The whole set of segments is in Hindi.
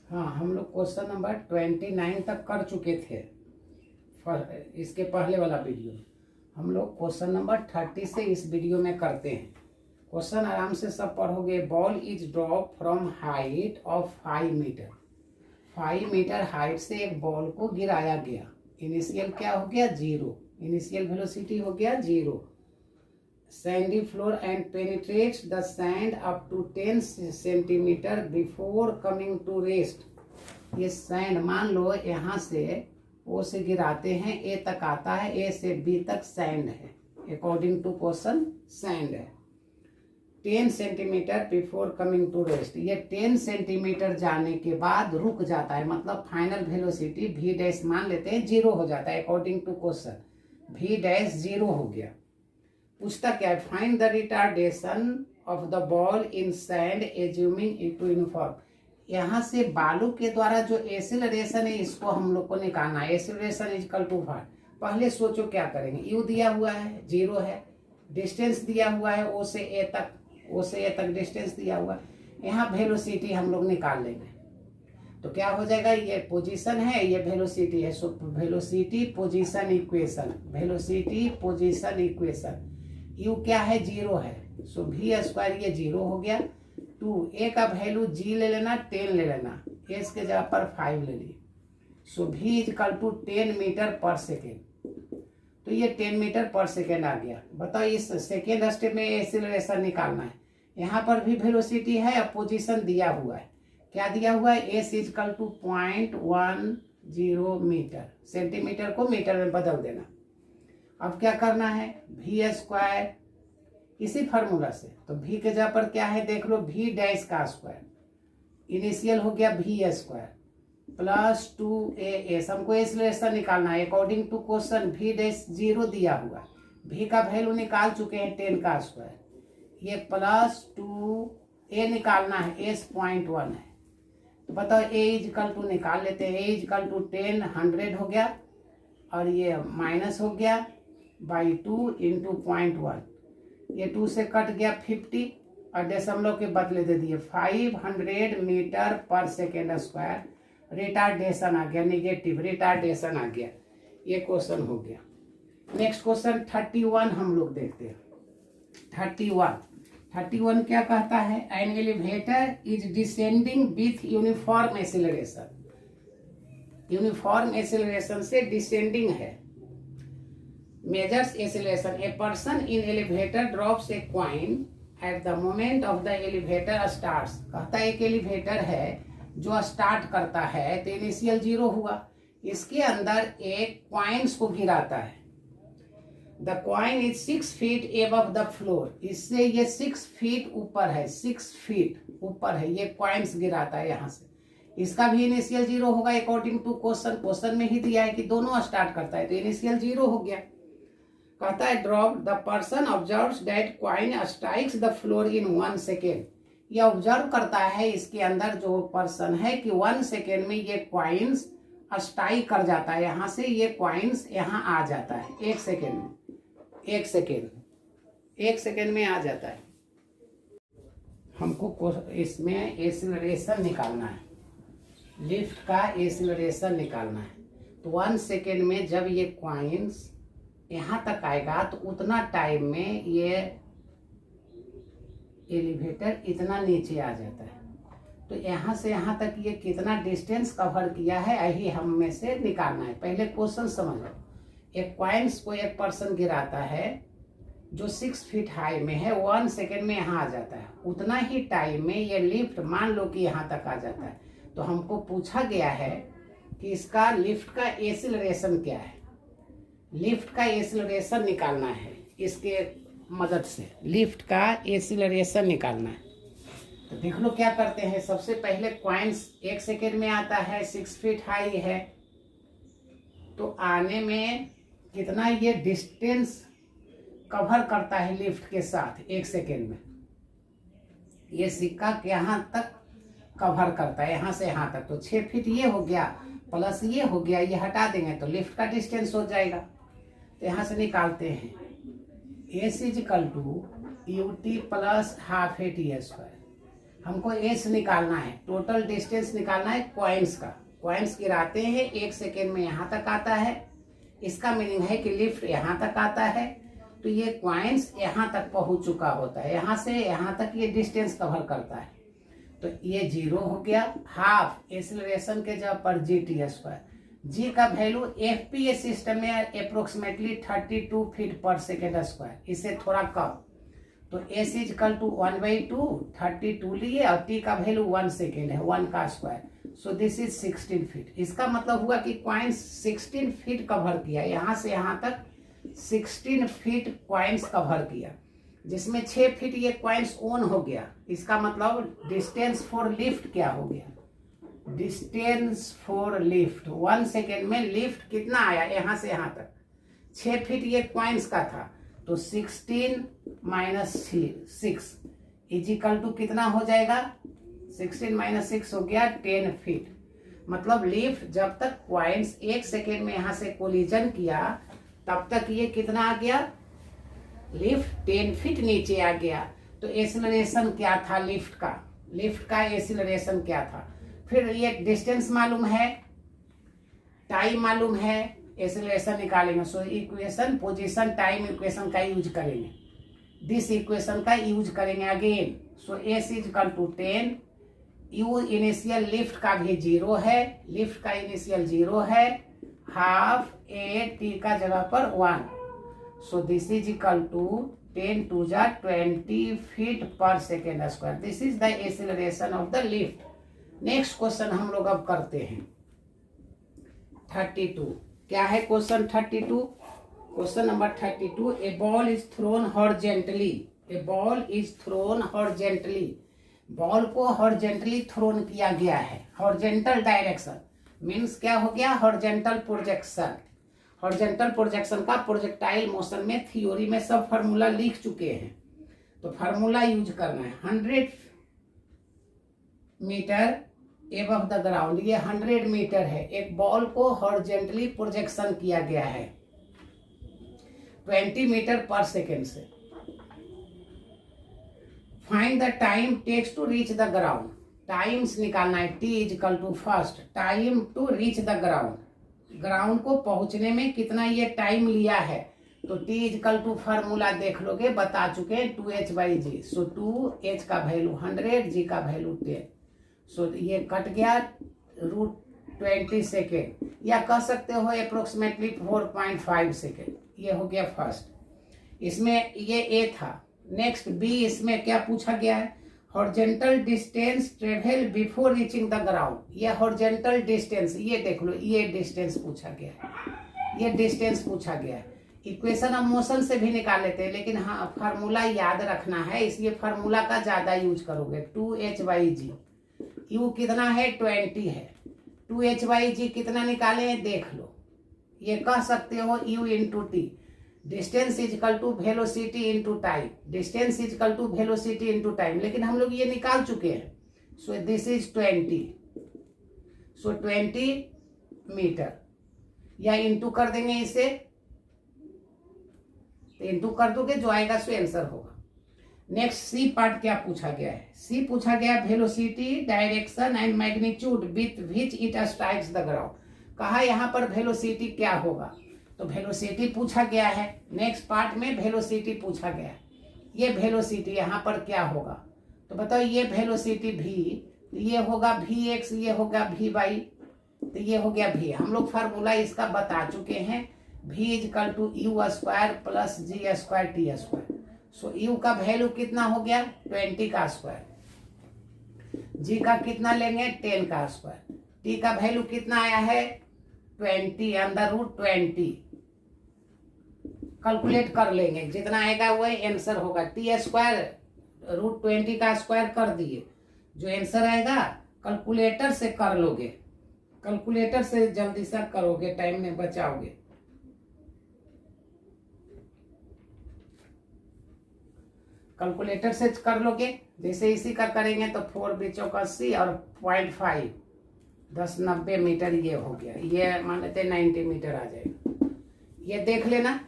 हाँ, हम लोग क्वेश्चन नंबर 29 तक कर चुके थे इसके पहले वाला वीडियो। हम लोग क्वेश्चन नंबर 30 से इस वीडियो में करते हैं। क्वेश्चन आराम से सब पढ़ोगे। Ball is drop from height of 5 metre. 5 metre height से एक बॉल को गिराया गया। इनिशियल क्या हो गया? 0। इनिशियल वेलोसिटी हो गया 0। Sandy floor and penetrates the sand up to 10 centimetre before coming to rest. ये सैंड मान लो यहाँ से ओ से गिराते हैं, ए तक आता है, ए से बी तक सैंड है। अकॉर्डिंग टू क्वेश्चन सैंड है 10 centimetre before coming to rest. ये 10 सेंटीमीटर जाने के बाद रुक जाता है, मतलब फाइनल वेलोसिटी v डैश मान लेते हैं 0 हो जाता है। According to question v dash 0 हो गया। पूछता क्या है? Find the retardation of the ball in sand assuming it to uniform. यहाँ से बालू के द्वारा जो एक्सेलरेशन है इसको हम लोग को निकालना है। Acceleration is equal to what? पहले सोचो क्या करेंगे। यू दिया हुआ है 0 है, डिस्टेंस दिया हुआ है ओ से ए तक डिस्टेंस दिया हुआ है। यहाँ वेलोसिटी हम लोग निकाल लेंगे तो क्या हो जाएगा? ये पोजीशन है, ये वेलोसिटी है। So velocity position equation, velocity position equation. You क्या है? 0 है। सो वी स्क्वायर ये 0 हो गया। 2 ए का वैल्यू जी ले लेना, 10 ले लेना, एस के जगह पर 5 ले ली। So v is equal to 10 metre per second. तो ये 10 मीटर पर सेकेंड आ गया। बताओ इस सेकेंड स्टेप में एक्सेलरेशन निकालना है। यहाँ पर भी वेलोसिटी है, पोजीशन दिया हुआ है। क्या दिया हुआ है? S is equal to 0.10 metre. Centimetre को मीटर में बदल देना। अब क्या करना है? वी स्क्वायर इसी फार्मूला से, तो वी के जगह पर क्या है देख लो, वी डैश का स्क्वायर। इनिशियल हो गया वी स्क्वायर प्लस 2as। हमको एक्सेलरेशन निकालना है। According to question v dash 0 दिया हुआ है, वी का वैल्यू निकाल चुके हैं 10 का स्क्वायर। ये प्लस 2a निकालना है, s 0.1 है। तो बताओ a इज इक्वल टू निकाल लेते हैं। a इज इक्वल टू 10 100 हो गया और ये माइनस हो गया बाई 2 इंटू 0.1। ये 2 से कट गया 50 और दशमलव के बदले दे दिए 500 metre per second square. Retardation आ गया, निगेटिव रिटार्डेशन आ गया। ये क्वेश्चन हो गया। नेक्स्ट क्वेश्चन 31 हम लोग देखते हैं। 31 क्या कहता है? An elevator is descending with uniform acceleration. Uniform acceleration से डिसेंडिंग है। Measures acceleration. A person in elevator drops a coin at the moment of the elevator starts. कहता है एक एलिवेटर है जो स्टार्ट करता है तो इनिशियल 0 हुआ, इसके अंदर एक कॉइन्स को गिराता है। The coin is 6 feet above the floor. इससे ये 6 फीट ऊपर है, 6 फीट ऊपर है। ये कॉइन्स गिराता है यहाँ से, इसका भी इनिशियल 0 होगा। अकॉर्डिंग टू क्वेश्चन में ही दिया है कि दोनों स्टार्ट करता है तो इनिशियल 0 हो गया। कहता है drop the person observes that coin strikes the floor in 1 second. ये ऑब्जर्व करता है इसके अंदर जो पर्सन है कि 1 सेकेंड में ये कॉइन्स स्ट्राइक कर जाता है, यहाँ से ये कॉइन्स यहाँ आ जाता है 1 सेकेंड में। 1 सेकेंड में आ जाता है। हमको इसमें एक्सेलरेशन निकालना है, लिफ्ट का एक्सेलरेशन निकालना है। तो 1 सेकेंड में जब ये कॉइन्स यहाँ तक आएगा तो उतना टाइम में ये एलिवेटर इतना नीचे आ जाता है। तो यहाँ से यहाँ तक ये कितना डिस्टेंस कवर किया है यही हम में से निकालना है। पहले क्वेश्चन समझो। एक कॉइन्स को एक पर्सन गिराता है जो 6 फीट हाई में है, 1 सेकेंड में यहाँ आ जाता है। उतना ही टाइम में ये लिफ्ट मान लो कि यहाँ तक आ जाता है। तो हमको पूछा गया है कि इसका लिफ्ट का एक्सेलरेशन क्या है। लिफ्ट का एक्सेलरेशन निकालना है, इसके मदद से लिफ्ट का एक्सेलरेशन निकालना है। तो देख लो क्या करते हैं। सबसे पहले कॉइन्स 1 सेकेंड में आता है, 6 फीट हाई है, तो आने में कितना ये डिस्टेंस कवर करता है लिफ्ट के साथ 1 सेकेंड में। ये सिक्का यहाँ तक कवर करता है, यहाँ से यहाँ तक। तो 6 फीट ये हो गया प्लस ये हो गया, ये हटा देंगे तो लिफ्ट का डिस्टेंस हो जाएगा। तो यहाँ से निकालते हैं s is equal to u t plus half A T square. हमको एस निकालना है, टोटल डिस्टेंस निकालना है कॉइन्स का। कॉइन्स गिराते हैं 1 सेकेंड में यहाँ तक आता है, इसका मीनिंग है कि लिफ्ट यहाँ तक आता है, तो ये कॉइन्स यहाँ तक पहुँच चुका होता है, यहाँ से यहाँ तक ये डिस्टेंस कवर करता है। तो ये 0 हो गया। हाफ एक्सीलरेशन के जगह पर जी टी स्क्वायर, जी का वैल्यू एफपीएस सिस्टम में approximately 32 feet per second square, इससे थोड़ा कम। तो एस इज इक्वल टू 1/2, 32 लिए और टी का वैल्यू 1 सेकेंड है, 1 का square, so this is 16 feet. इसका मतलब हुआ कि कॉइन्स 16 फीट कवर किया, यहाँ से यहाँ तक 16 फीट कॉइन्स कवर किया, जिसमें 6 फीट ये कॉइन्स ऑन हो गया। इसका मतलब डिस्टेंस फॉर लिफ्ट क्या हो गया, डिस्टेंस फॉर लिफ्ट 1 सेकेंड में लिफ्ट कितना आया, यहाँ से यहाँ तक 6 फीट ये कॉइन्स का था, तो 16 माइनस 6 इजिकल टू कितना हो जाएगा, 16 माइनस 6 हो गया 10 फीट। मतलब लिफ्ट जब तक कॉइन्स 1 सेकेंड में यहाँ से कोलिजन किया तब तक ये कितना आ गया, लिफ्ट 10 फीट नीचे आ गया। तो एक्सीलरेशन क्या था लिफ्ट का एक्सीलरेशन क्या था। फिर ये डिस्टेंस मालूम है, टाइम मालूम है, एक्सीलरेशन निकालेंगे। So equation position time equation का यूज करेंगे, दिस इक्वेशन का यूज करेंगे again. So s is equal to 10, u initial lift का भी 0 है, लिफ्ट का इनिशियल 0 है, हाफ ए टी का जगह पर 1, so this is equal to 10 to the 20 feet per second square. This is the acceleration of the lift. Next question हम लोग अब करते हैं 32। क्या है question 32? Question number 32, a ball is thrown horizontally, a ball is thrown horizontally, ball को हॉरिजॉन्टली थ्रोन किया गया है। हॉरिजॉन्टल डायरेक्शन मीन्स क्या हो गया, हॉरिजॉन्टल प्रोजेक्शन। हॉरिजॉन्टल प्रोजेक्शन का प्रोजेक्टाइल मोशन में थ्योरी में सब फार्मूला लिख चुके हैं, तो फार्मूला यूज करना है। 100 मीटर एबव द ग्राउंड, ये 100 मीटर है। एक बॉल को हॉरिजॉन्टली प्रोजेक्शन किया गया है 20 मीटर पर सेकेंड से। Find the time takes to reach the ground, times निकालना है। T is equal to first time to reach the ground, ground को पहुंचने में कितना ये टाइम लिया है, तो T is equal to formula देख लोगे, बता चुके हैं 2h/g। सो 2h का वैल्यू 100, g का वैल्यू 10, सो ये कट गया √20 सेकेंड, या कह सकते हो अप्रोक्सीमेटली 4.5 सेकेंड। ये हो गया फर्स्ट, इसमें ये ए था। नेक्स्ट बी, इसमें क्या पूछा गया है, horizontal distance travel before reaching the ground. ये हॉरिजॉन्टल डिस्टेंस, ये देख लो, ये डिस्टेंस पूछा गया है, ये डिस्टेंस पूछा गया है। इक्वेशन ऑफ मोशन से भी निकाल लेते हैं, लेकिन हाँ फार्मूला याद रखना है, इसलिए फार्मूला का ज्यादा यूज करोगे। 2h/g, यू कितना है 20 है, 2h/g कितना निकाले हैं देख लो। ये कह सकते हो u into T, distance is equal to velocity into time, distance is equal to velocity into time, लेकिन हम लोग ये निकाल चुके हैं। So this is 20, so 20 metre, या इंटू कर देंगे इसे, तो इंटू कर दोगे जो आएगा सो आंसर होगा। नेक्स्ट सी पार्ट क्या पूछा गया है, सी पूछा गया velocity direction and magnitude with which it strikes the ground. कहा यहाँ पर वेलोसिटी क्या होगा, तो वेलोसिटी पूछा गया है। नेक्स्ट पार्ट में वेलोसिटी पूछा गया है, ये वेलोसिटी यहाँ पर क्या होगा, तो बताओ ये वेलोसिटी v, ये होगा vx, ये होगा vy, तो ये हो गया v। हम लोग फार्मूला इसका बता चुके हैं, v is equal to u square plus g square T square. So u का वैल्यू कितना हो गया 20 का स्क्वायर, g का कितना लेंगे 10 का स्क्वायर, t का वैल्यू कितना आया है 20 अंडर रूट 20, कैलकुलेट कर लेंगे, जितना आएगा वही आंसर होगा। टी स्क्वायर √20 का स्क्वायर कर दिए, जो आंसर आएगा कैलकुलेटर से कर लोगे, कैलकुलेटर से जल्दी से करोगे, टाइम में बचाओगे। कैलकुलेटर से कर लोगे, जैसे इसी का करेंगे तो 4 बीचों का 80 और 0.5 10-90 मीटर ये हो गया, ये मान लेते 90 मीटर आ जाएगा। ये देख लेना,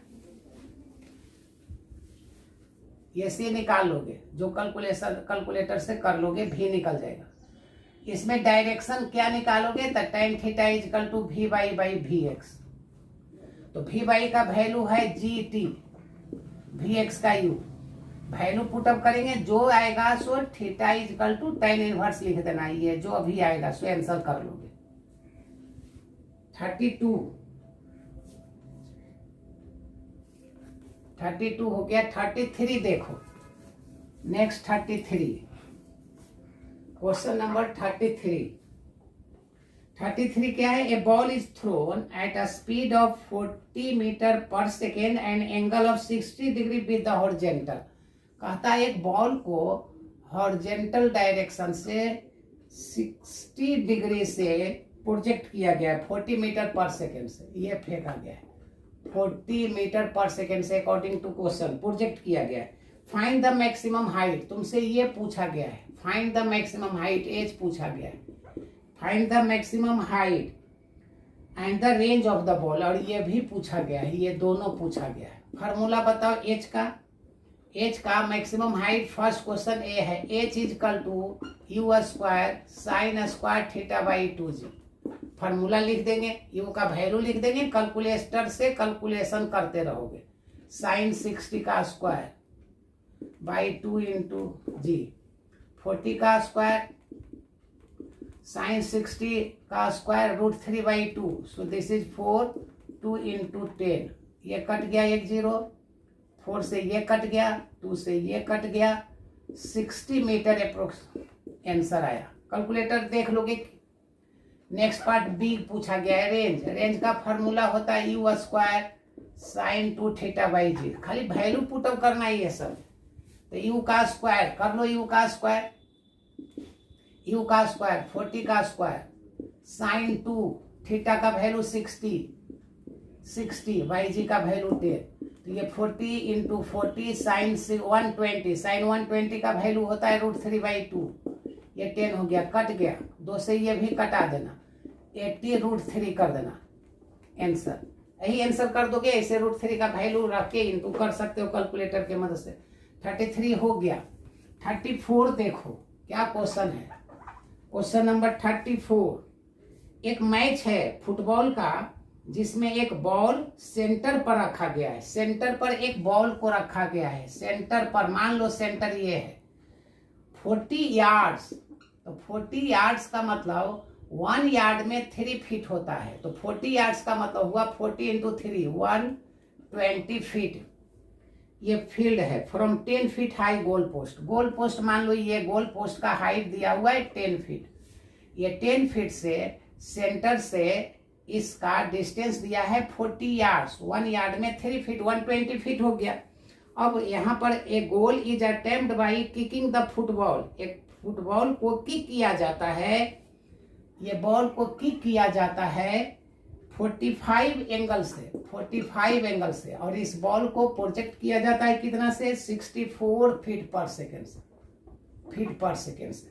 ये सी निकाल लोगे, जो कैलकुलेटर से कर लोगे, भी निकल जाएगा। इसमें डायरेक्शन क्या निकालोगे, तो tan theta is equal to V Y by V X. तो वी वाई का वैल्यू है जी टी, वी एक्स का यू, वैल्यू पुटअप करेंगे, जो आएगा so theta is equal to tan inverse लिख देना, ये जो अभी आएगा सो आंसर कर लोगे। 32 हो गया। 33 देखो, नेक्स्ट 33, क्वेश्चन नंबर 33 क्या है, a ball is thrown at a speed of 40 metre per second and angle of 60 degree with the horizontal. कहता है एक बॉल को हॉरिजॉन्टल डायरेक्शन से 60 डिग्री से प्रोजेक्ट किया गया है 40 मीटर पर सेकेंड से, ये फेंका गया है 40 मीटर पर सेकेंड से अकॉर्डिंग टू क्वेश्चन प्रोजेक्ट किया गया है। फाइंड द मैक्सिमम हाइट, तुमसे ये पूछा गया है, find the maximum height, as पूछा गया है, find the maximum height and the range of the ball, और ये भी पूछा गया है, ये दोनों पूछा गया है। फार्मूला बताओ एच का maximum height, first question A है, H is equal to U square sine square theta by 2g। Formula लिख देंगे, यू का वैल्यू लिख देंगे, कैलकुलेटर से कैलकुलेशन करते रहोगे, साइन 60 का स्क्वायर बाई 2 इंटू जी, 40 का स्क्वायर साइन 60 का square √3 by 2, so this is 4, 2 into 10, ये कट गया 1 0, 4 से ये कट गया, 2 से ये कट गया, 60 मीटर अप्रोक्स आंसर आया। कैलकुलेटर देख लोगे। नेक्स्ट पार्ट बी पूछा गया है, रेंज का फार्मूला होता है u square sine 2 theta by g, खाली वैल्यू पुटअप करना है ये सब। तो यू का स्क्वायर कर लो, यू का स्क्वायर 40 का स्क्वायर साइन 2 थीटा का वैल्यू 60 बाई जी का वैल्यू 10, तो ये 40 इंटू 40 साइन 120, साइन 120 का वैल्यू होता है √3 बाई 2, ये 10 हो गया, कट गया, 2 से ये भी कटा देना, 80 √3 कर देना आंसर। यही आंसर कर दोगे, ऐसे √3 का वैल्यू रख के इंटू कर सकते हो कैलकुलेटर की मदद से। 33 हो गया। 34 देखो क्या क्वेश्चन है, क्वेश्चन नंबर 34, एक मैच है फुटबॉल का जिसमें एक बॉल सेंटर पर रखा गया है, सेंटर पर एक बॉल को रखा गया है, सेंटर पर, मान लो सेंटर ये है 40 यार्ड्स, तो 40 यार्ड्स का मतलब 1 यार्ड में 3 फीट होता है, तो 40 यार्ड्स का मतलब हुआ 40 इंटू 3 120 फीट। ये फील्ड है, from 10 feet high goal post मान लो ये गोल पोस्ट का हाइट दिया हुआ है 10 फीट, ये 10 फीट से सेंटर से इसका डिस्टेंस दिया है 40 यार्ड्स, 1 यार्ड में 3 फीट 120 फीट हो गया। अब यहाँ पर एक goal is attempt by kicking the football, एक फुटबॉल को किक किया जाता है, ये बॉल को किक किया जाता है 45 एंगल से, और इस बॉल को प्रोजेक्ट किया जाता है कितना से 64 फीट पर सेकेंड से।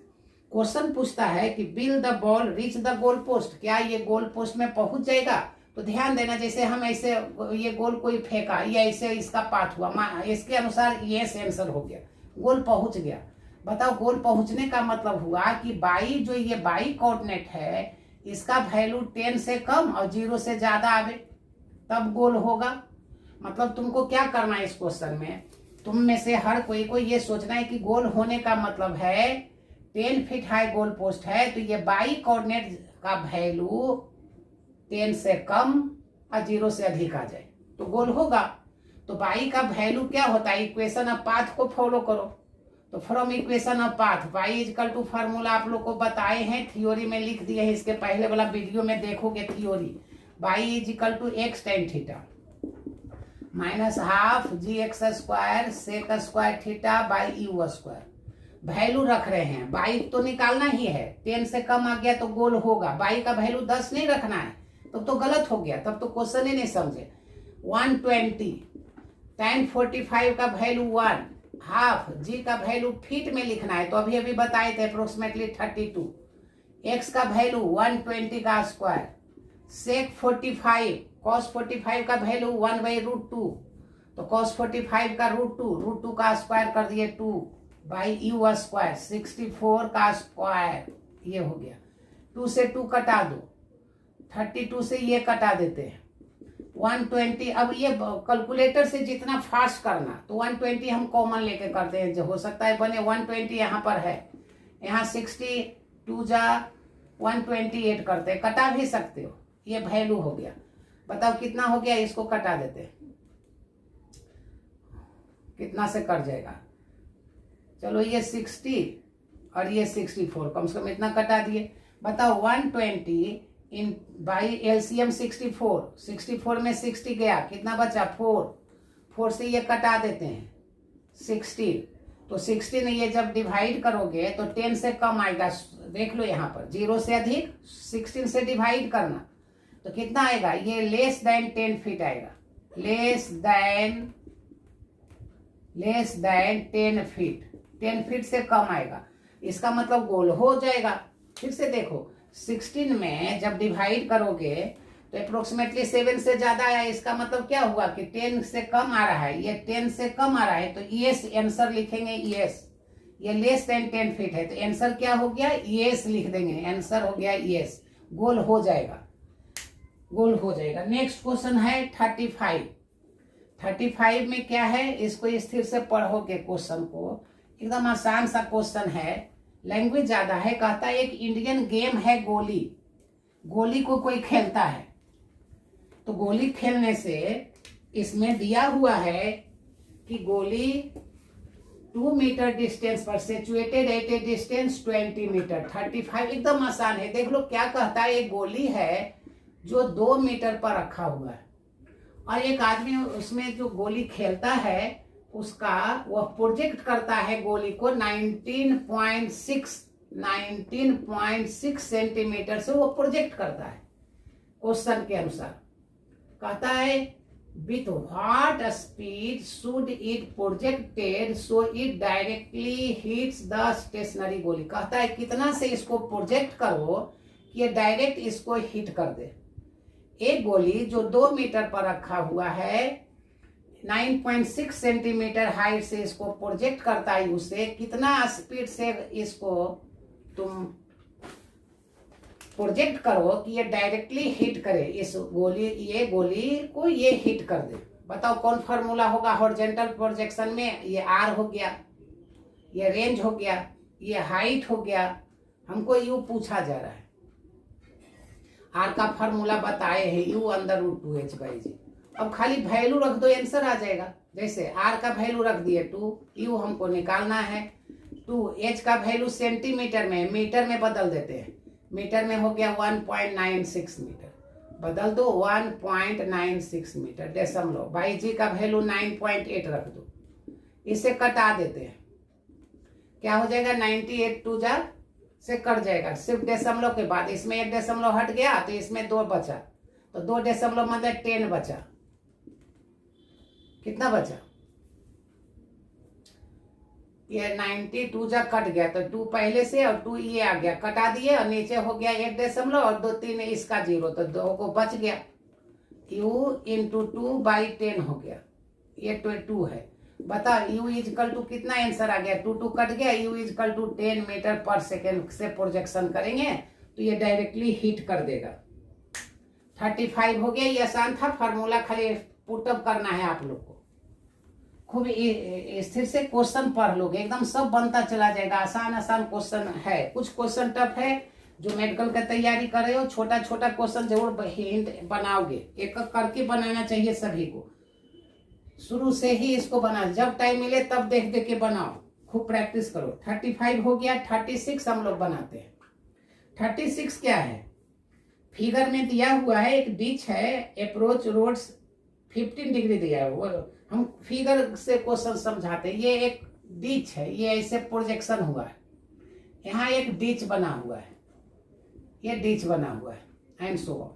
क्वेश्चन पूछता है कि will the ball reach the goal post, क्या ये गोल पोस्ट में पहुंच जाएगा। तो ध्यान देना, जैसे हम ऐसे ये गोल कोई फेंका या ऐसे इसका पाथ हुआ, इसके अनुसार ये आंसर हो गया, गोल पहुंच गया। बताओ गोल पहुंचने का मतलब हुआ कि बाई, जो ये बाई कोऑर्डिनेट है, इसका वैल्यू 10 से कम और 0 से ज्यादा आवे तब गोल होगा। मतलब तुमको क्या करना है इस क्वेश्चन में, तुम में से हर कोई को ये सोचना है कि गोल होने का मतलब है 10 फीट हाई गोल पोस्ट है, तो ये बाई कोऑर्डिनेट का वैल्यू 10 से कम और 0 से अधिक आ जाए तो गोल होगा। तो बाई का वैल्यू क्या होता है, इक्वेशन ऑफ पाथ को फॉलो करो। तो from equation of path y is equal to formula आप लोग को बताए हैं, थ्योरी में लिख दिए हैं, इसके पहले वाला वीडियो में देखोगे theory. Y is equal to x tan theta minus half gx square sec square theta by U square. Value रख रहे हैं, बाई तो निकालना ही है, 10 से कम आ गया तो गोल होगा, बाई का वैल्यू 10 नहीं रखना है तब तो गलत हो गया, तब तो क्वेश्चन ही नहीं समझे। 120 tan 45 का वैल्यू 1, हाफ जी का वैल्यू फीट में लिखना है, तो अभी अभी बताए थे अप्रोक्सीमेटली 32, एक्स का वैल्यू 120 का स्क्वायर, सेक 45 cos 45 का वैल्यू 1/√2, तो cos 45 का √2 का स्क्वायर कर दिए 2 बाई यू स्क्वायर, 64 का स्क्वायर, ये हो गया। 2 से 2 कटा दो, 32 से ये कटा देते हैं, 120। अब ये कैलकुलेटर से जितना फास्ट करना, तो 120 हम कॉमन लेके करते हैं, जो हो सकता है बने 120 यहाँ पर है, यहाँ 62 जा 128 करते हैं, कटा भी सकते हो, ये वैल्यू हो गया। बताओ कितना हो गया, इसको कटा देते हैं, कितना से कट जाएगा। चलो ये 60 और ये 64, कम से कम इतना कटा दिए। बताओ 120 इन बाई एलसीएम 64 में 60 गया, कितना बचा 4 से ये कटा देते हैं 16, तो 16 ये जब डिवाइड करोगे तो 10 से कम आएगा। देख लो यहाँ पर 0 से अधिक 16 से डिवाइड करना, तो कितना आएगा, ये लेस देन 10 फीट आएगा, लेस देन 10 फीट, 10 फीट से कम आएगा, इसका मतलब गोल हो जाएगा। फिर से देखो 16 में जब डिवाइड करोगे तो अप्रोक्सीमेटली 7 से ज्यादा आया, इसका मतलब क्या हुआ कि 10 से कम आ रहा है, ये 10 से कम आ रहा है, तो यस आंसर लिखेंगे यस। ये लेस देन 10 फीट है, तो आंसर क्या हो गया, यस लिख देंगे, आंसर हो गया यस, गोल हो जाएगा, गोल हो जाएगा। नेक्स्ट क्वेश्चन है 35 में क्या है, इसको स्थिर से पढ़ोगे क्वेश्चन को, एकदम आसान सा क्वेश्चन है, लैंग्वेज ज्यादा है। कहता है एक इंडियन गेम है गोली, गोली को कोई खेलता है, तो गोली खेलने से इसमें दिया हुआ है कि गोली 2 मीटर डिस्टेंस पर situated at a distance 20 metre, 35 एकदम आसान है। देख लो क्या कहता है, एक गोली है जो 2 मीटर पर रखा हुआ है, और एक आदमी उसमें जो गोली खेलता है उसका वह प्रोजेक्ट करता है गोली को 19.6 सेंटीमीटर से वो प्रोजेक्ट करता है। क्वेश्चन के अनुसार कहता है with what speed should it projected so it directly hits the stationary गोली। कहता है कितना से इसको प्रोजेक्ट करो कि ये डायरेक्ट इसको हिट कर दे। एक गोली जो 2 मीटर पर रखा हुआ है, 9.6 सेंटीमीटर हाइट से इसको प्रोजेक्ट करता है, उसे कितना स्पीड से इसको तुम प्रोजेक्ट करो कि ये डायरेक्टली हिट करे इस गोली, ये गोली को ये हिट कर दे। बताओ कौन फार्मूला होगा हॉरिजॉन्टल प्रोजेक्शन में, ये आर हो गया, ये रेंज हो गया, ये हाइट हो गया, हमको यू पूछा जा रहा है। आर का फार्मूला बताए हैं यू अंडर रूट 2h/g। अब खाली वैल्यू रख दो, आंसर आ जाएगा। जैसे आर का वैल्यू रख दिए 2, यू हमको निकालना है 2, एच का वैल्यू सेंटीमीटर में, मीटर में बदल देते हैं, मीटर में हो गया 1.96 मीटर, बदल दो 1.96 मीटर दशमलव, बाई जी का वैल्यू 9.8 रख दो, इसे कटा देते हैं, क्या हो जाएगा 98 2 जा से कट जाएगा, सिर्फ दशमलव के बाद इसमें 1 दशमलव हट गया तो इसमें 2 बचा, तो 2 दशमलव मतलब 10 बचा। कितना बचा, ये 92 जा कट गया, तो 2 पहले से और 2 ये आ गया, कटा दिए और नीचे हो गया 1 दशमलव और 2 3 इसका 0, तो 2 को बच गया, u इंटू 2/10 हो गया, ये 2 है। बता u इजकल टू कितना आंसर आ गया, 2 कट गया, u is equal to 10 metre per second से प्रोजेक्शन करेंगे तो ये डायरेक्टली हिट कर देगा। 35 हो गया, ये आसान था, फार्मूला खाली पुटअप करना है आप लोग को। खूब स्थिर से क्वेश्चन पढ़ लोगे, एकदम सब बनता चला जाएगा, आसान आसान क्वेश्चन है, कुछ क्वेश्चन टफ है। जो मेडिकल का तैयारी कर रहे हो छोटा छोटा क्वेश्चन जरूर हिंट बनाओगे, एक एक करके बनाना चाहिए सभी को, शुरू से ही इसको बना, जब टाइम मिले तब देख देख के बनाओ, खूब प्रैक्टिस करो। 35 हो गया, 36 हम लोग बनाते हैं। 36 क्या है, फिगर में दिया हुआ है एक डिच है, अप्रोच रोड्स 15 डिग्री दिया है, वो हम फिगर से क्वेश्चन समझाते हैं। ये एक डिच है, ये ऐसे प्रोजेक्शन हुआ है, यहाँ एक डिच बना हुआ है, ये डिच बना हुआ है एंड सो ऑन,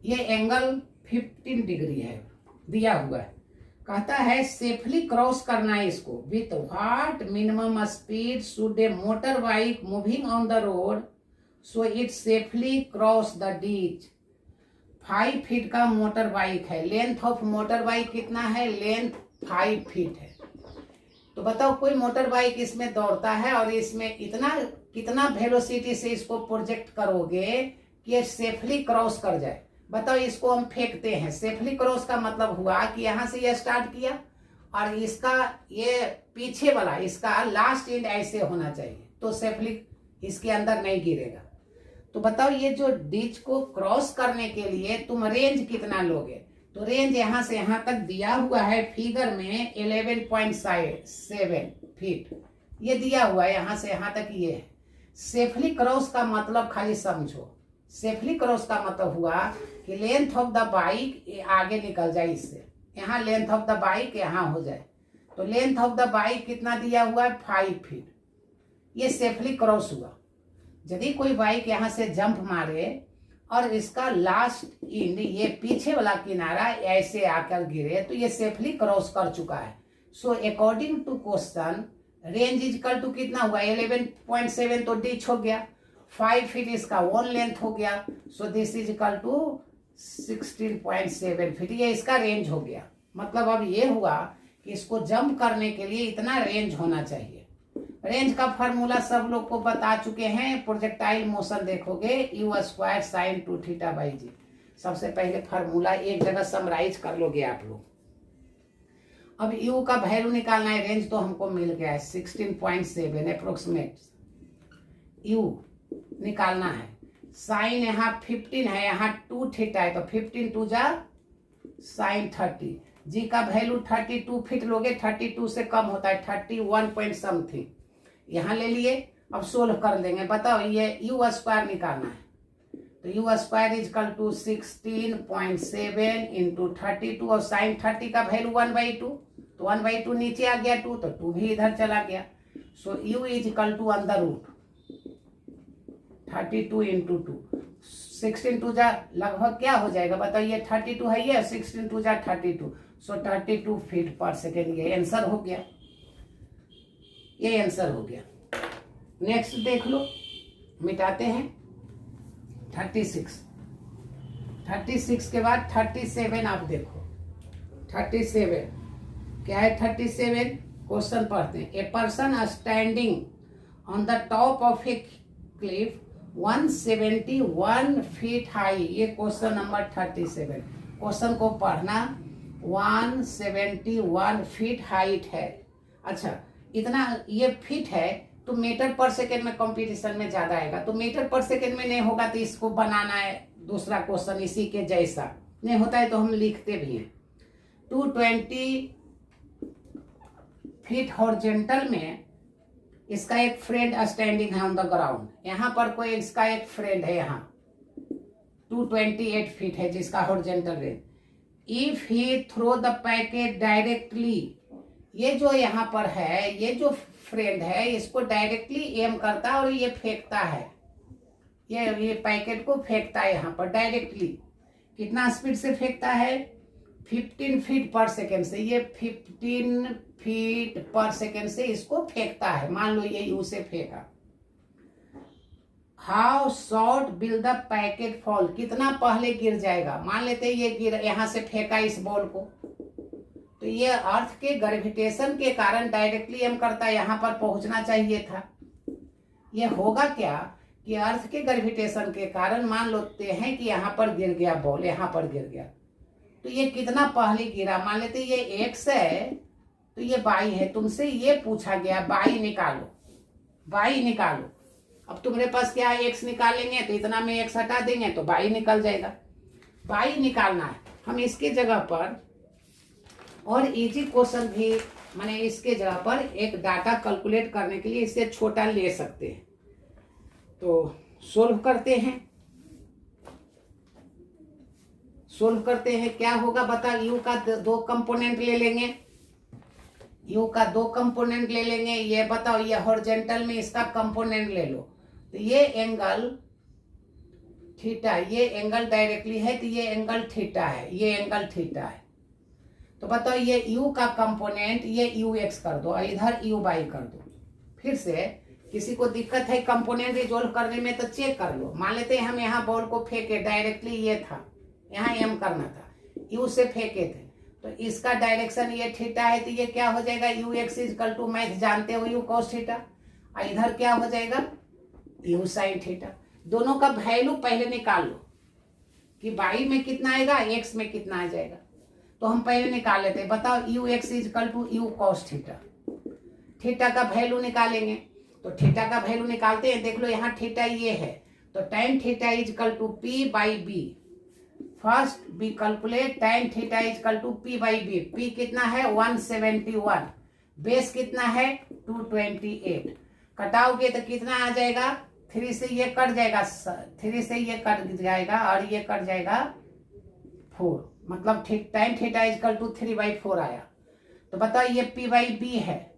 ये एंगल 15 डिग्री है दिया हुआ है। कहता है सेफली क्रॉस करना है इसको, with what minimum speed should A motor bike moving on the road so it safely cross the ditch. 5 feet का मोटर बाइक है। लेंथ ऑफ मोटर बाइक कितना है? लेंथ 5 फीट है। तो बताओ कोई मोटर बाइक इसमें दौड़ता है और इसमें कितना वेलोसिटी से इसको प्रोजेक्ट करोगे कि ये सेफली क्रॉस कर जाए। बताओ इसको हम फेंकते हैं। सेफली क्रॉस का मतलब हुआ कि यहां से ये स्टार्ट किया और इसका ये पीछे वाला इसका लास्ट एंड ऐसे होना चाहिए, तो सेफली इसके अंदर नहीं गिरेगा। तो बताओ ये जो डिच को क्रॉस करने के लिए तुम रेंज कितना लोगे? तो रेंज यहां से यहां तक दिया हुआ है फिगर में 11.7 फीट ये दिया हुआ है, यहां से यहां तक ये है। सेफली क्रॉस का मतलब खाली समझो। सेफली क्रॉस का मतलब हुआ कि लेंथ ऑफ द बाइक आगे निकल जाए इससे, यहाँ लेंथ ऑफ द बाइक यहाँ हो जाए। तो लेंथ ऑफ द बाइक कितना दिया हुआ है? 5 फीट। ये सेफली क्रॉस हुआ। यदि कोई बाइक यहाँ से जंप मारे और इसका लास्ट एंड ये पीछे वाला किनारा ऐसे आकर गिरे तो ये सेफली क्रॉस कर चुका है। So according to question range is equal to कितना हुआ? 11.7 तो डिच हो गया, 5 फीट इसका वन लेंथ हो गया। So this is equal to 16.7 feet. ये इसका रेंज हो गया। मतलब अब ये हुआ कि इसको जंप करने के लिए इतना रेंज होना चाहिए। रेंज का फॉर्मूला सब लोग को बता चुके हैं। प्रोजेक्टाइल मोशन देखोगे u² sin 2θ/g। सबसे पहले फॉर्मूला एक जगह समराइज कर लोगे आप लोग। अब u का वैल्यू निकालना है। रेंज तो हमको मिल गया है 16.7 अप्रोक्सीमेट u निकालना है। साइन यहाँ 15 है, यहाँ 2θ है, तो 15 2 जा sin 30। जी का वैल्यू 32 फीट लोगे, 32 से कम होता है 31 पॉइंट समथिंग यहाँ ले लिए। अब सोल्व कर लेंगे। बताओ ये u² निकालना है, तो u² इजकल टू 16.7 इंटू 32 और साइन 30 का वैल्यू 1/2, तो 1/2 नीचे आ गया 2, तो 2 भी इधर चला गया। So u is equal to under root 32 into 2, 16 2 जा लगभग क्या हो जाएगा? बताओ ये 32 है, ये 16 2 जा 32, सो 32 फीट पर सेकेंड। ये आंसर हो गया, ये आंसर हो गया। नेक्स्ट देख लो, मिटाते हैं। 36 के बाद 37 आप देखो। 37 क्या है? 37 क्वेश्चन पढ़ते हैं। A person standing on the top of A Cliff 171 feet high. ये क्वेश्चन नंबर 37। क्वेश्चन को पढ़ना। 171 फीट हाइट है। अच्छा, इतना ये फीट है तो मीटर पर सेकेंड में कंपटीशन में ज्यादा आएगा। तो मीटर पर सेकेंड में नहीं होगा तो इसको बनाना है दूसरा क्वेश्चन इसी के जैसा। नहीं होता है तो हम लिखते भी हैं। 220 फीट हॉरिजॉन्टल में इसका एक फ्रेंड स्टैंडिंग है ऑन द ग्राउंड। यहाँ पर कोई इसका एक फ्रेंड है, यहाँ 228 फीट है जिसका horizontal range. If he throw the packet directly, ये जो यहाँ पर है, ये जो फ्रेंड है इसको डायरेक्टली एम करता है और ये फेंकता है, ये पैकेट को फेंकता है यहाँ पर डायरेक्टली। कितना स्पीड से फेंकता है? 15 फीट पर सेकेंड से। ये 15 फीट पर सेकेंड से इसको फेंकता है। मान लो ये यू से फेंका। How short will the packet fall? कितना पहले गिर जाएगा? मान लेते हैं ये गिर, यहाँ से फेंका इस बॉल को, तो ये अर्थ के ग्रेविटेशन के कारण डायरेक्टली एम करता है, यहाँ पर पहुंचना चाहिए था। ये होगा क्या कि अर्थ के ग्रेविटेशन के कारण मान लेते हैं कि यहाँ पर गिर गया बॉल, यहाँ पर गिर गया, तो ये कितना पहले गिरा? मान लेते ये एक्स है तो ये वाई है। तुमसे ये पूछा गया वाई निकालो, वाई निकालो। अब तुम्हारे पास क्या है? एक्स निकालेंगे तो इतना में एक्स हटा देंगे तो वाई निकल जाएगा। वाई निकालना है। हम इसके जगह पर और इजी क्वेश्चन भी माने इसके जगह पर एक डाटा कैलकुलेट करने के लिए इससे छोटा ले सकते हैं। तो सोल्व करते हैं। सोल्व करते हैं क्या होगा बता। यू का दो कंपोनेंट ले लेंगे, यू का दो कंपोनेंट ले लेंगे। ये बताओ, ये हॉरिजॉन्टल में इसका कंपोनेंट ले लो, तो ये एंगल थीटा, ये एंगल डायरेक्टली है तो ये एंगल थीटा है, ये एंगल थीटा है। तो बताओ ये u का कंपोनेंट ये ux कर दो और इधर uy कर दो। फिर से किसी को दिक्कत है कंपोनेंट रिजोल्व करने में तो चेक कर लो। मान लेते हैं हम यहाँ बॉल को फेंके डायरेक्टली, ये था यहाँ एम करना था, यू से फेंके थे, तो इसका डायरेक्शन ये थीटा है, तो ये क्या हो जाएगा, U X equal to, math जानते हो, यू कॉस थीटा, और इधर क्या हो जाएगा, यू साइन थीटा। दोनों का वैल्यू पहले निकाल लो कि वाई में कितना आएगा, एक्स में कितना आ जाएगा, तो हम पहले निकाल लेते हैं। बताओ, U X equal to U cos theta, theta का वैल्यू निकालेंगे, तो थीटा का वैल्यू निकालते हैं। देख लो यहाँ थीटा ये है, तो tan theta equal to P by B. First B calculate tan theta equal to P by B. P कितना है 171, बेस कितना है 228। कटाओगे तो कितना आ जाएगा, 3 से ये कट जाएगा, 3 से ये कट जाएगा और ये कट जाएगा 4, मतलब tan थीटा इक्वल टू 3/4 आया। तो बताओ ये पी बाई बी है,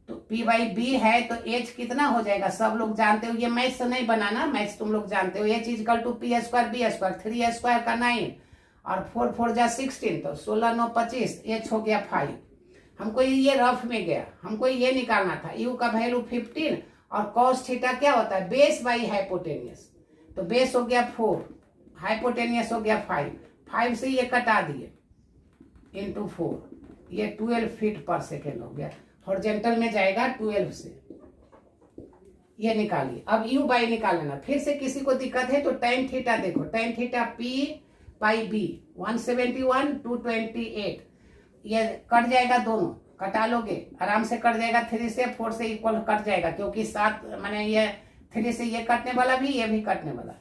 तो पी बाई बी है, तो एच कितना हो जाएगा, सब लोग जानते हो, ये मैथ्स से नहीं बनाना, मैथ्स तुम लोग जानते हो। H equal to P square B square, 3 square का 9 और 4 4 जा 16, तो 16 9 25, एच हो गया 5। हमको ये रफ में गया, हमको ये निकालना था, यू का वैल्यू 15 और कॉस थीटा क्या होता है, बेस बाई हाइपोटेनियस, तो बेस हो गया 4, हाइपोटेनियस हो गया 5 से ये कटा दिए इंटू 4, ये 12 फीट पर सेकेंड हो गया। हॉरिजॉन्टल में जाएगा 12 से, ये निकालिए। अब यू बाई निकाल लेना। फिर से किसी को दिक्कत है तो tan थीटा देखो, tan theta P by B 171 228, ये कट जाएगा, दोनों कटा लोगे आराम से कट जाएगा, 3 से 4 से इक्वल कट जाएगा, क्योंकि 7 माने ये 3 से ये कटने वाला भी, ये भी कटने वाला।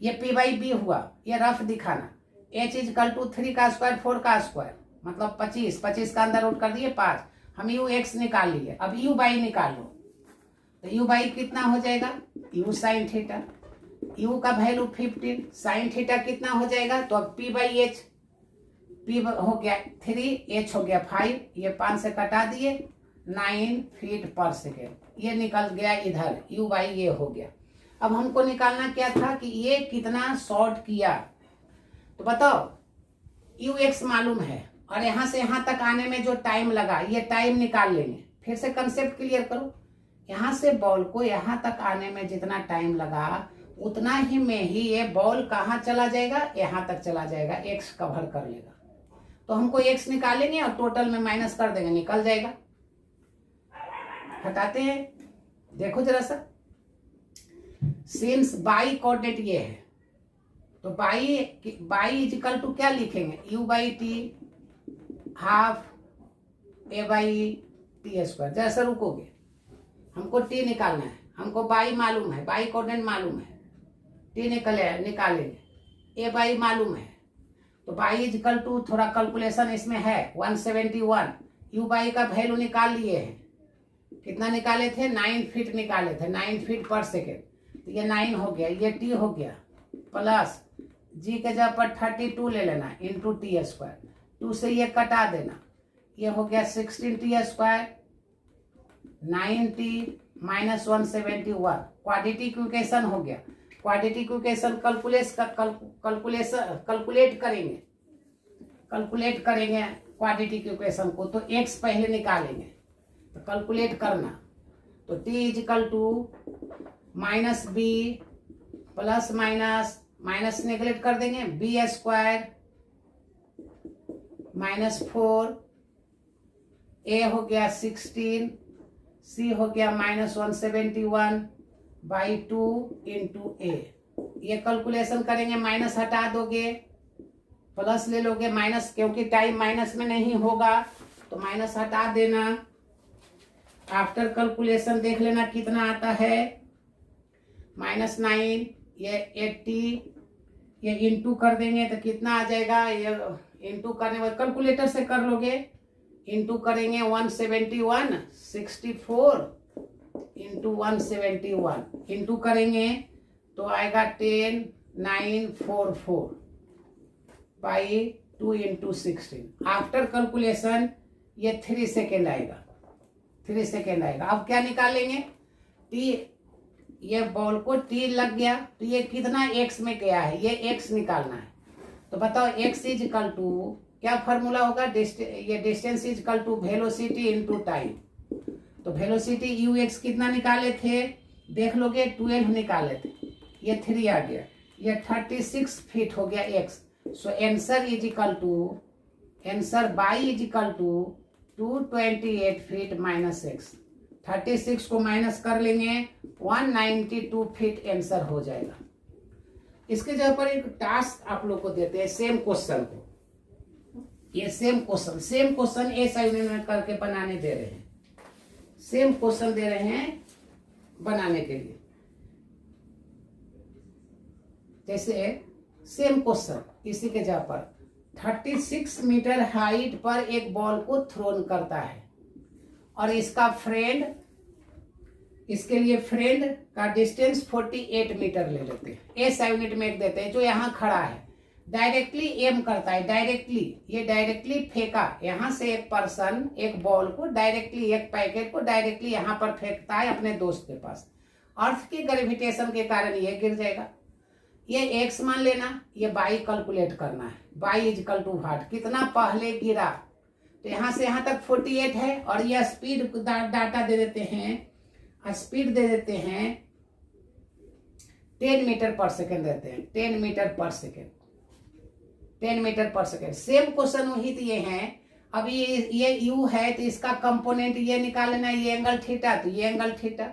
ये पी बाई बी हुआ, ये रफ दिखाना। एच इक्वल टू 3 का स्क्वायर 4 का स्क्वायर मतलब 25, 25 का अंदर रूट कर दिए 5। हम यू एक्स निकाल लिए, अब यू बाई निकाल लो, तो यू बाई कितना हो जाएगा, यू साइन थीटा, यू का वैल्यू 15, साइन थीटा कितना हो जाएगा, तो अब पी बाई एच, पी हो गया 3, एच हो गया 5, ये 5 से कटा दिए 9 फीट पर सेकेंड, ये निकल गया इधर, यू बाई ये हो गया। अब हमको निकालना क्या था कि ये कितना शॉर्ट किया, तो बताओ यू एक्स मालूम है और यहाँ से यहाँ तक आने में जो टाइम लगा, ये टाइम निकाल लेंगे। फिर से कंसेप्ट क्लियर करो, यहाँ से बॉल को यहाँ तक आने में जितना टाइम लगा, उतना ही में ही ये बॉल कहाँ चला जाएगा, यहाँ तक चला जाएगा, एक्स कवर कर लेगा। तो हमको एक्स निकालेंगे और टोटल में माइनस कर देंगे, निकल जाएगा। हटाते हैं, देखो जरा सा, सिंस बाई कोऑर्डिनेट ये है, तो बाई इक्वल टू क्या लिखेंगे, you by T half A by T square. जैसे रुकोगे, हमको टी निकालना है, हमको बाई मालूम है, बाई कोऑर्डिनेट मालूम है, टी निकालेंगे, ए बाई मालूम है, तो बाई इक्वल टू थोड़ा कैलकुलेशन इसमें है 171, यू बाई का वैल्यू निकाल लिए हैं, कितना निकाले थे 9 फीट निकाले थे, 9 फीट पर सेकेंड, तो ये 9 हो गया, ये टी हो गया, प्लस जी के जगह पर 32 ले लेना इंटू टी स्क्वायर, 2 से ये कटा देना, ये हो गया 16 T square 9t minus 171, quadratic equation हो गया। क्वाड्रेटिक इक्वेशन कैलकुलेट करेंगे क्वाड्रेटिक इक्वेशन को, तो x पहले निकालेंगे, तो कैलकुलेट करना, तो t equal to minus B plus minus neglect कर देंगे, बी स्क्वायर माइनस 4, ए हो गया 16, सी हो गया माइनस 171 बाई 2 इंटू ए। ये कैलकुलेशन करेंगे, माइनस हटा दोगे, प्लस ले लोगे, माइनस क्योंकि टाइम माइनस में नहीं होगा तो माइनस हटा देना। आफ्टर कैलकुलेशन देख लेना कितना आता है, -9, ये 80, ये इंटू कर देंगे तो कितना आ जाएगा, ये इंटू करने वाले कैलकुलेटर से कर लोगे, इंटू करेंगे 171 64 इंटू 171 इंटू करेंगे तो आएगा 10944 बाई 2 इंटू 16। आफ्टर कैलकुलेशन ये 3 सेकेंड आएगा, 3 सेकेंड आएगा। अब क्या निकालेंगे, टी, ये बॉल को टी लग गया तो ये कितना एक्स में गया है, ये एक्स निकालना है। तो बताओ एक्स इज इक्वल टू क्या फॉर्मूला होगा, ये distance is equal to velocity into time. तो वेलोसिटी यू एक्स कितना निकाले थे, देख लोगे 12 निकाले थे, ये 3 आ गया, ये 36 फीट हो गया X. So answer is equal to, answer y is equal to 228 feet minus X. 36 को माइनस कर लेंगे 192 फीट आंसर हो जाएगा। इसके जगह पर एक टास्क आप लोग को देते हैं, सेम क्वेश्चन को, ये सेम क्वेश्चन ऐसा यूनिट करके बनाने दे रहे हैं, सेम क्वेश्चन दे रहे हैं बनाने के लिए। जैसे सेम क्वेश्चन, इसी के जगह पर 36 मीटर हाइट पर एक बॉल को थ्रोन करता है और इसका फ्रेंड, इसके लिए फ्रेंड का डिस्टेंस 48 मीटर ले लेते हैं। ऐसा यूनिट में एक देते हैं जो यहाँ खड़ा है, डायरेक्टली एम करता है, डायरेक्टली, ये डायरेक्टली फेंका, यहाँ से एक पर्सन एक बॉल को डायरेक्टली, एक पैकेट को डायरेक्टली यहाँ पर फेंकता है अपने दोस्त के पास। अर्थ की ग्रेविटेशन के कारण ये गिर जाएगा। ये एक्स मान लेना, ये बाई कैलकुलेट करना है, y is equal to what, कितना पहले गिरा, तो यहाँ से यहाँ तक 48 है और यह स्पीड डाटा दे देते हैं, स्पीड दे देते हैं 10 मीटर पर सेकेंड देते हैं, 10 metre per second, 10 metre per second. Same question वही दिए हैं। अब ये u है तो इसका कंपोनेंट ये निकालना है, ये एंगल थीटा, तो ये एंगल थीटा,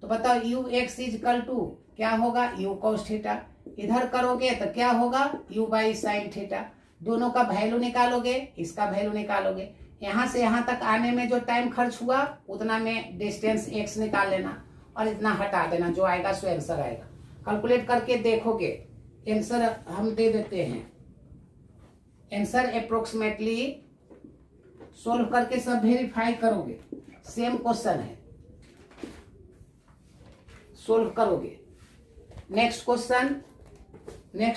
तो बताओ u x is equal to क्या होगा, u cos थीटा। इधर करोगे तो क्या होगा, u बाई साइन थीटा। दोनों का वैल्यू निकालोगे, इसका वैल्यू निकालोगे, यहाँ से यहाँ तक आने में जो टाइम खर्च हुआ उतना में डिस्टेंस x निकाल लेना और इतना हटा देना, जो आएगा सो आंसर आएगा। कैलकुलेट करके देखोगे, आंसर हम दे देते हैं, आंसर अप्रोक्सीमेटली सोल्व करके सब वेरीफाई करोगे, सेम क्वेश्चन है, सोल्व करोगे। नेक्स्ट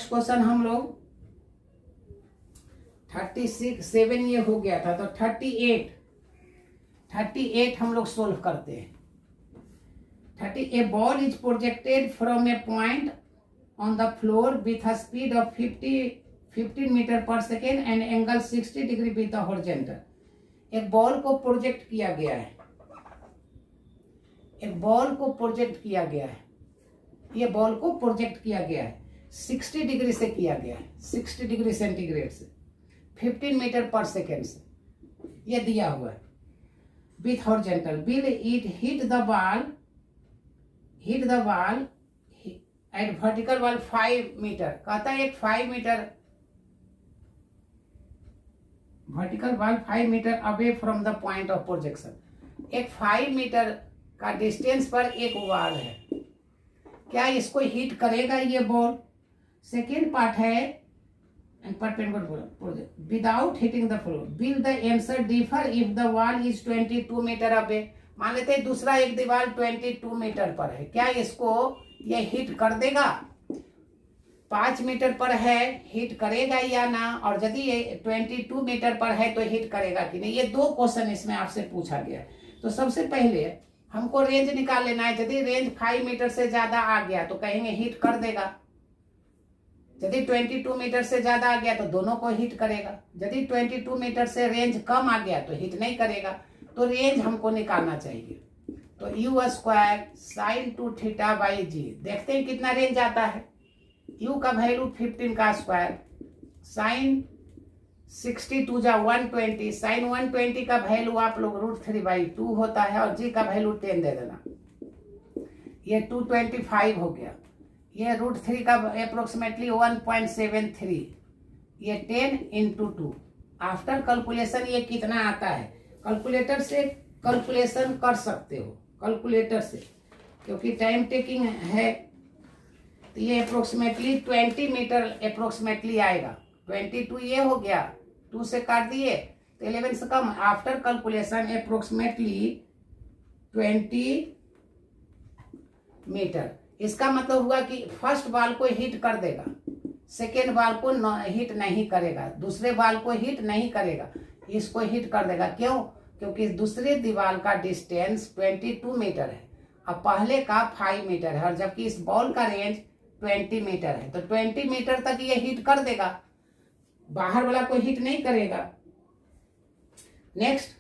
क्वेश्चन हम लोग 7 ये हो गया था, तो 38 हम लोग सोल्व करते हैं। 30 a ball is projected from a point on the floor with a speed of 15 metre per second and angle 60 degree with the horizontal. एक बॉल को प्रोजेक्ट किया गया है, एक बॉल को प्रोजेक्ट किया गया है, ये बॉल को प्रोजेक्ट किया गया है 60 डिग्री से किया गया है, 60 डिग्री सेंटीग्रेड से, 15 मीटर पर सेकेंड से, ये दिया हुआ है with horizontal. Will it hit the ball at vertical wall 5 metre, कहता है एक 5 metre vertical wall 5 metre away from the point of projection. एक 5 मीटर का डिस्टेंस पर एक वॉल है, क्या इसको हिट करेगा ये बॉल। सेकेंड पार्ट है without hitting the floor. Will the answer differ if the wall is 22 metre away. मान लेते हैं दूसरा एक दीवार 22 मीटर पर है, क्या इसको ये हिट कर देगा, 5 मीटर पर है हिट करेगा या ना, और यदि ये 22 मीटर पर है तो हिट करेगा कि नहीं। ये 2 क्वेश्चन इसमें आपसे पूछा गया है। तो सबसे पहले हमको रेंज निकाल लेना है। यदि रेंज 5 मीटर से ज्यादा आ गया तो कहेंगे हिट कर देगा, यदि 22 मीटर से ज्यादा आ गया तो दोनों को हिट करेगा, यदि 22 मीटर से रेंज कम आ गया तो हिट नहीं करेगा। तो रेंज हमको निकालना चाहिए, तो u square sine 2 theta by g, देखते हैं कितना रेंज आता है। u का वैल्यू 15 का स्क्वायर, साइन 62 जा 120, साइन 120 का वैल्यू आप लोग √3/2 होता है और जी का वैल्यू 10 दे देना, ये 225 हो गया। ये √3 का अप्रोक्सीमेटली 1.73, ये 10 × 2। आफ्टर कैलकुलेशन ये कितना आता है, कैलकुलेटर से कैलकुलेशन कर सकते हो, कैलकुलेटर से, क्योंकि टाइम टेकिंग है। तो ये अप्रोक्सीमेटली 20 मीटर अप्रोक्सीमेटली आएगा। 22 ये हो गया, 2 से काट दिए तो 11 से कम। After calculation approximately 20 metre. इसका मतलब हुआ कि फर्स्ट बॉल को हिट कर देगा, सेकेंड बॉल को हिट नहीं करेगा, दूसरे बॉल को हिट नहीं करेगा, इसको हिट कर देगा। क्यों? क्योंकि दूसरे दीवार का डिस्टेंस 22 मीटर है और पहले का 5 मीटर है, और जबकि इस बॉल का रेंज 20 मीटर है, तो 20 मीटर तक ये हिट कर देगा, बाहर वाला को हिट नहीं करेगा। नेक्स्ट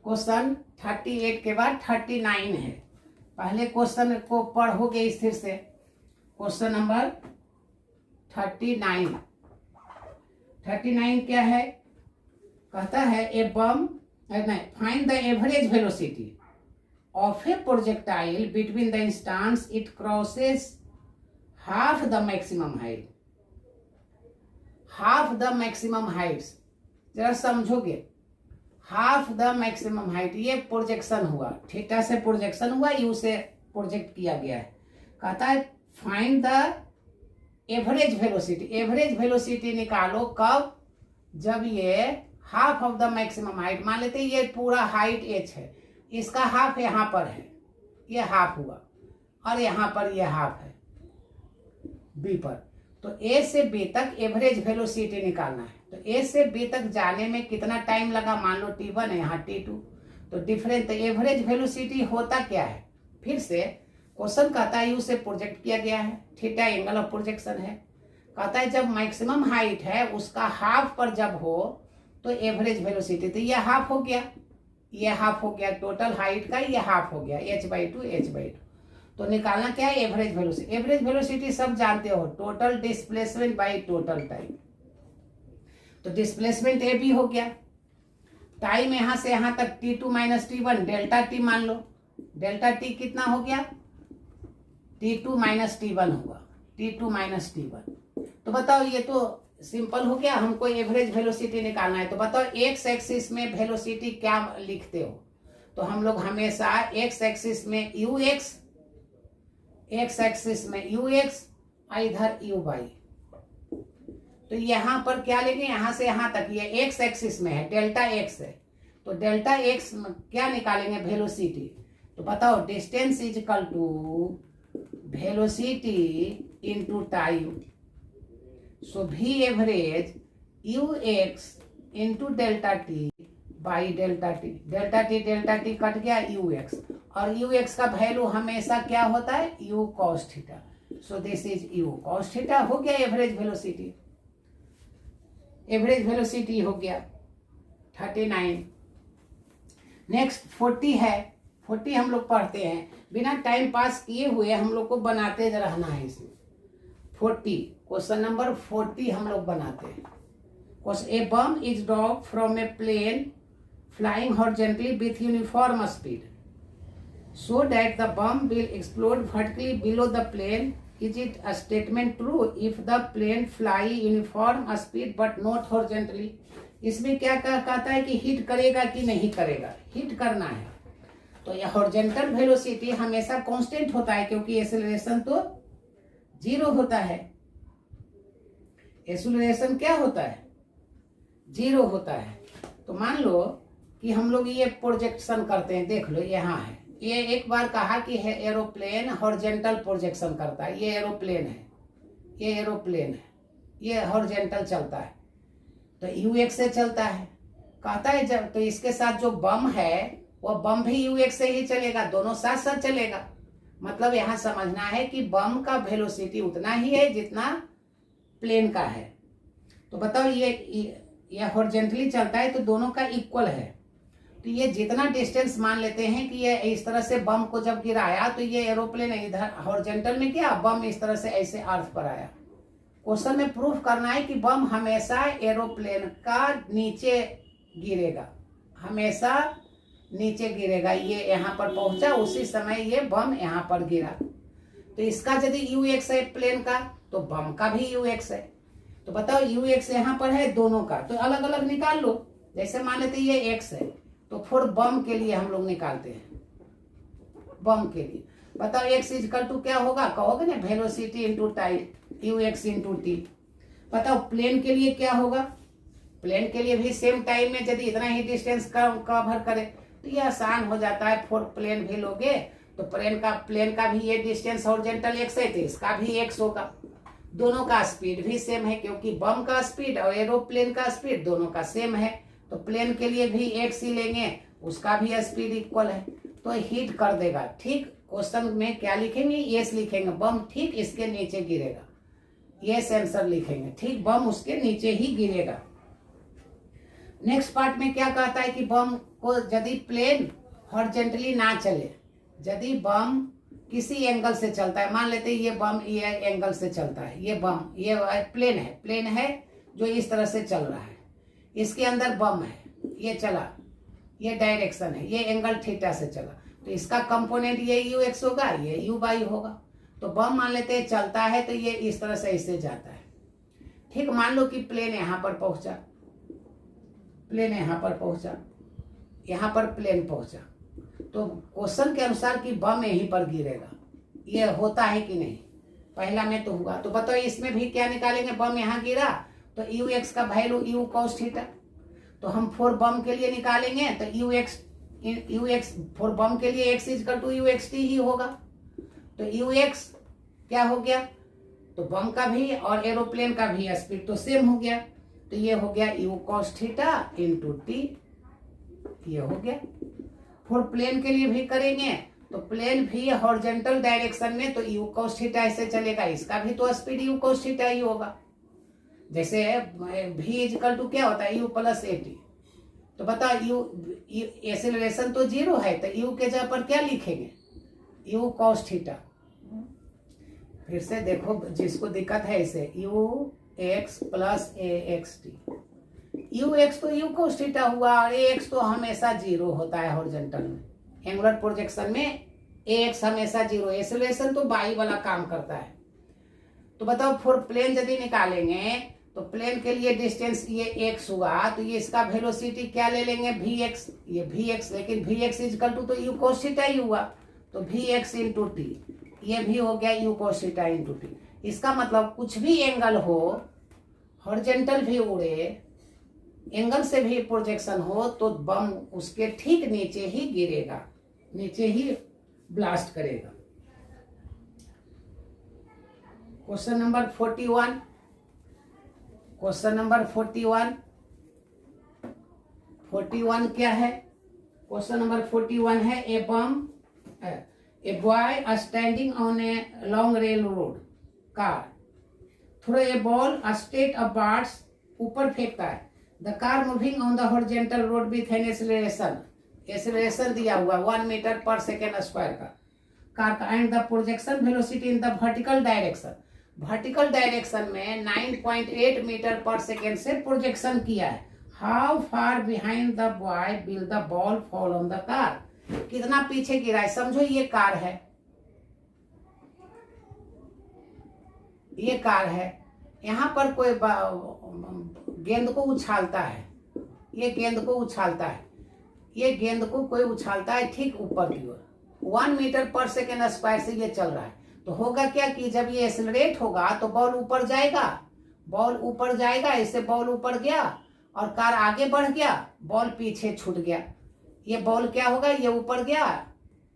क्वेश्चन 38 के बाद 39 है। पहले क्वेश्चन को पढ़ोगे स्थिर से। Question number 39। 39 क्या है? कहता है ए बम, नहीं, find the average velocity of A projectile between the instance it crosses half the maximum height. Half the maximum Heights, जरा समझोगे, हाफ द मैक्सिमम हाइट, ये प्रोजेक्शन हुआ, थीटा से प्रोजेक्शन हुआ, यू से प्रोजेक्ट किया गया है। कहता है find the average velocity. Average velocity निकालो कब? जब ये half of the maximum height, मान लेते हैं ये पूरा हाइट h है, इसका हाफ यहाँ पर है, ये हाफ हुआ, और यहाँ पर ये हाफ है b पर। तो a से b तक एवरेज वेलोसिटी निकालना है। तो a से b तक जाने में कितना टाइम लगा? मान लो t1 है, यहाँ t2, तो डिफरेंस। तो एवरेज वेलोसिटी होता क्या है? फिर से क्वेश्चन कहता है u से प्रोजेक्ट किया गया है, थीटा एंगल ऑफ प्रोजेक्शन है। कहता है जब मैक्सिमम हाइट है उसका हाफ पर जब हो तो एवरेज वेलोसिटी, तो ये हाफ हो गया, ये हाफ हो गया, टोटल हाइट का ये हाफ हो गया, h/2 h/2। तो निकालना क्या है? Average velocity. एवरेज वेलोसिटी सब जानते हो, total displacement by total time. तो डिस्प्लेसमेंट ए बी हो गया, टाइम यहां से यहां तक t2 minus t1, delta T मान लो, डेल्टा टी कितना हो गया? t2 माइनस t1 होगा, t2 माइनस t1। तो बताओ, ये तो सिंपल हो गया, हमको एवरेज वेलोसिटी निकालना है। तो बताओ एक्स एक्सिस में वेलोसिटी क्या लिखते हो? तो हम लोग हमेशा एक्स एक्सिस में यू एक्स, एक्स एक्सिस में यू एक्स, इधर यू वाई। तो यहाँ पर क्या लेंगे? यहाँ से यहाँ तक ये एक्स एक्सिस में है, डेल्टा एक्स है, तो डेल्टा एक्स क्या निकालेंगे? वेलोसिटी। तो बताओ distance is equal to velocity into time. So v average U X into delta T by delta T. Delta T cut गया, यू एक्स, और यू एक्स का वैल्यू हमेशा क्या होता है? U cos theta. So this is U cos theta. हो गया एवरेज वेलोसिटी, एवरेज वेलोसिटी हो गया 39। नेक्स्ट 40 है। 40 हम लोग पढ़ते हैं, बिना टाइम पास किए हुए हम लोग को बनाते रहना है इसमें। 40, क्वेश्चन नंबर 40 हम लोग बनाते हैं। A bomb is drop from a plane flying horizontally with uniform speed so that the bomb will explode vertically below the plane. Is it a statement true if the plane fly uniform speed but not horizontally? इसमें क्या कहता है कि हिट करेगा कि नहीं करेगा? हिट करना है। तो यह हॉरिजॉन्टल वेलोसिटी हमेशा कांस्टेंट होता है, क्योंकि एक्सेलरेशन तो 0 होता है। एक्सेलरेशन क्या होता है? 0 होता है। तो मान लो कि हम लोग ये प्रोजेक्शन करते हैं, देख लो यहाँ है, ये एक बार कहा कि है एरोप्लेन हॉरिजॉन्टल प्रोजेक्शन करता है, ये एरोप्लेन है, ये एरोप्लेन है, ये हॉरिजॉन्टल चलता है, तो यू एक्स से चलता है। कहता है जब, तो इसके साथ जो बम है वो बम भी यू एक्स से ही चलेगा, दोनों साथ साथ चलेगा। मतलब यहाँ समझना है कि बम का वेलोसिटी उतना ही है जितना प्लेन का है। तो बताओ ये हॉरिजॉन्टली चलता है तो दोनों का इक्वल है। तो ये जितना डिस्टेंस मान लेते हैं कि ये इस तरह से बम को जब गिराया तो ये एरोप्लेन इधर हॉरिजॉन्टल में गया, बम इस तरह से ऐसे अर्थ पर आया। क्वेश्चन में प्रूफ करना है कि बम हमेशा एरोप्लेन का नीचे गिरेगा, हमेशा नीचे गिरेगा। ये यहाँ पर पहुंचा, उसी समय ये बम यहाँ पर गिरा। तो इसका यदि यू एक्स है प्लेन का, तो बम का भी यू एक्स है। तो बताओ यू एक्स यहाँ पर है दोनों का, तो अलग अलग निकाल लो। जैसे मान लेते ये एक्स है, तो फॉर बम के लिए हम लोग निकालते हैं, बम के लिए। बताओ एक्स इजकल टू क्या होगा? कहोगे ना velocity into time, you X into T. बताओ प्लेन के लिए क्या होगा? प्लेन के लिए भी सेम टाइम में यदि इतना ही डिस्टेंस कवर करे तो ये आसान हो जाता है। फॉर प्लेन भी लोगे तो प्लेन का भी ये डिस्टेंस हॉरिजॉन्टल एक्स है, तो इसका भी एक्स होगा। दोनों का स्पीड भी सेम है, क्योंकि बम का स्पीड और एरोप्लेन का स्पीड दोनों का सेम है। तो प्लेन के लिए भी एक्स ही लेंगे, उसका भी स्पीड इक्वल है, तो हिट कर देगा। ठीक क्वेश्चन में क्या लिखेंगे? यस लिखेंगे, बम ठीक इसके नीचे गिरेगा, यस आंसर लिखेंगे। ठीक बम उसके नीचे ही गिरेगा। नेक्स्ट पार्ट में क्या कहता है कि बम को यदि प्लेन हॉरिजॉन्टली ना चले, यदि बम किसी एंगल से चलता है। मान लेते हैं ये बम ये एंगल से चलता है, ये बम ये प्लेन है जो इस तरह से चल रहा है, इसके अंदर बम है, ये चला, ये डायरेक्शन है, ये एंगल थीटा से चला, तो इसका कंपोनेंट ये यू एक्स होगा, ये यू वाई होगा। तो बम मान लेते हैं चलता है तो ये इस तरह से ऐसे जाता है। ठीक, मान लो कि प्लेन यहाँ पर पहुंचा, प्लेन यहाँ पर पहुंचा, यहाँ पर प्लेन पहुंचा, तो क्वेश्चन के अनुसार कि बम यहीं पर गिरेगा, ये होता है कि नहीं? पहला में तो हुआ, तो बताओ इसमें भी क्या निकालेंगे? बम यहाँ गिरा तो यू एक्स का वैल्यू यू कॉस थीटा, तो हम फॉर बम के लिए निकालेंगे तो यू एक्स फॉर बम के लिए x is equal to u x t ही होगा। तो यू एक्स क्या हो गया? तो बम का भी और एरोप्लेन का भी स्पीड तो सेम हो गया, तो ये हो गया you cos theta into T, ये हो गया। फॉर प्लेन के लिए भी करेंगे तो प्लेन भी हॉरिजॉन्टल डायरेक्शन में, तो यू कॉस थीटा ऐसे चलेगा, इसका भी तो स्पीड यू कॉस थीटा ही होगा। जैसे v इजकल टू क्या होता है? u plus A T. तो बताओ यू एक्सेलरेशन तो 0 है, तो u के जगह पर क्या लिखेंगे? u cos theta. फिर से देखो, जिसको दिक्कत है इसे u x plus A x T, you x तो यू कॉस थीटा हुआ और ए एक्स तो हमेशा 0 होता है हॉरिजॉन्टल में, एंगुलर प्रोजेक्शन में ए एक्स हमेशा 0, एक्सेलरेशन तो बाई वाला काम करता है। तो बताओ फॉर प्लेन यदि निकालेंगे तो प्लेन के लिए डिस्टेंस ये x हुआ, तो ये इसका वेलोसिटी क्या ले लेंगे? vx, ये vx, लेकिन vx इजकल टू तो u cos थीटा ही हुआ, तो vx इंटू टी, ये भी हो गया u cos theta into T. इसका मतलब कुछ भी एंगल हो, हॉरिजॉन्टल भी उड़े, एंगल से भी प्रोजेक्शन हो, तो बम उसके ठीक नीचे ही गिरेगा, नीचे ही ब्लास्ट करेगा। क्वेश्चन नंबर 41, क्वेश्चन नंबर 41 क्या है? क्वेश्चन नंबर 41 है a boy standing on a long rail road car throw a ball straight upwards, ऊपर फेंकता है। The car moving on the horizontal road with an acceleration दिया हुआ 1 मीटर पर सेकेंड स्क्वायर का कार का, and the projection velocity in the vertical direction, vertical direction में 9.8 मीटर पर सेकेंड से प्रोजेक्शन किया है। How far behind the boy will the ball fall on the car, कितना पीछे गिरा है? समझो ये कार है, ये कार है, यहाँ पर कोई गेंद को उछालता है, ये गेंद को उछालता है, ये गेंद को कोई उछालता है ठीक ऊपर की ओर, 1 मीटर पर सेकेंड स्क्वायर से ये चल रहा है। तो होगा क्या कि जब ये एक्सेलरेट होगा तो बॉल ऊपर जाएगा, बॉल ऊपर जाएगा, इससे बॉल ऊपर गया और कार आगे बढ़ गया, बॉल पीछे छूट गया। ये बॉल क्या होगा? ये ऊपर गया,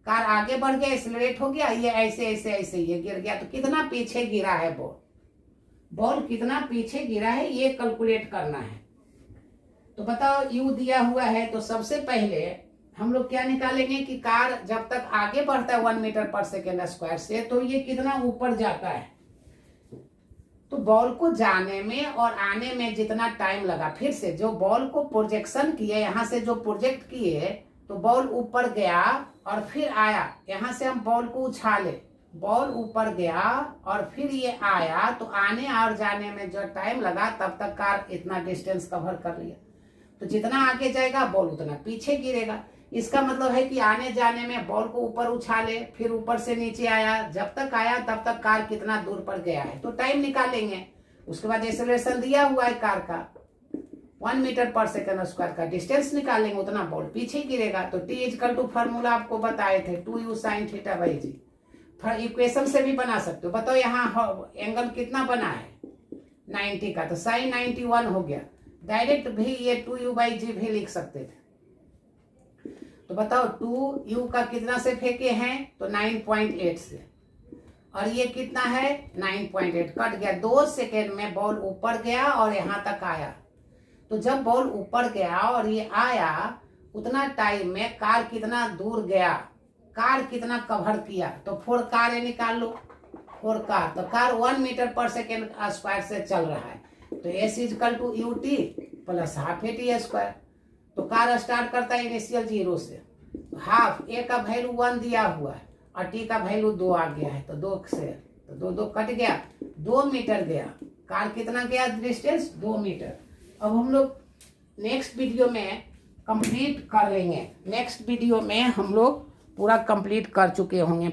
कार आगे बढ़ गया, एक्सेलरेट हो गया, ये ऐसे ऐसे ऐसे ये गिर गया। तो कितना पीछे गिरा है बॉल, बॉल कितना पीछे गिरा है ये कैलकुलेट करना है। तो बताओ यू दिया हुआ है, तो सबसे पहले हम लोग क्या निकालेंगे कि कार जब तक आगे बढ़ता है 1 मीटर पर सेकेंड स्क्वायर से, तो ये कितना ऊपर जाता है। तो बॉल को जाने में और आने में जितना टाइम लगा, फिर से जो बॉल को प्रोजेक्शन किए, यहाँ से जो प्रोजेक्ट किए तो बॉल ऊपर गया और फिर आया, यहाँ से हम बॉल को उछाले, बॉल ऊपर गया और फिर ये आया, तो आने और जाने में जो टाइम लगा तब तक कार इतना डिस्टेंस कवर कर लिया। तो जितना आगे जाएगा बॉल उतना पीछे गिरेगा। इसका मतलब है कि आने जाने में बॉल को ऊपर उछाले, फिर ऊपर से नीचे आया, जब तक आया तब तक कार कितना दूर पर गया है, तो टाइम निकालेंगे। उसके बाद एक्सेलरेशन दिया हुआ है कार का 1 मीटर पर सेकेंड स्क्वायर का, डिस्टेंस निकालेंगे, उतना बॉल पीछे गिरेगा। तो टी इजकल टू फॉर्मूला आपको बताए थे 2u sin theta by G, equation से भी बना सकते हो। बताओ यहाँ एंगल कितना बना है 90 का, तो sin 91 हो गया। डायरेक्ट भी ये 2u बाई जी भी लिख सकते थे। तो बताओ 2u का कितना से फेंके हैं, तो 9.8 से, और ये कितना है 9.8, कट गया। 2 सेकेंड में बॉल ऊपर गया और यहाँ तक आया। तो जब बॉल ऊपर गया और ये आया, उतना टाइम में कार कितना दूर गया, कार कितना कवर किया, तो 4 कार निकाल लो, 4 कार। तो car 1 metre per second square से चल रहा है, तो S is equal to U T plus half A T square. तो कार स्टार्ट करता है इनिशियल 0 से, हाफ ए का वैल्यू 1 दिया हुआ है और टी का वैल्यू 2 आ गया है, तो 2 से तो 2 कट गया, 2 मीटर गया। कार कितना गया डिस्टेंस? 2 मीटर। अब हम लोग नेक्स्ट वीडियो में कंप्लीट कर लेंगे। नेक्स्ट वीडियो में हम लोग पूरा कंप्लीट कर चुके होंगे।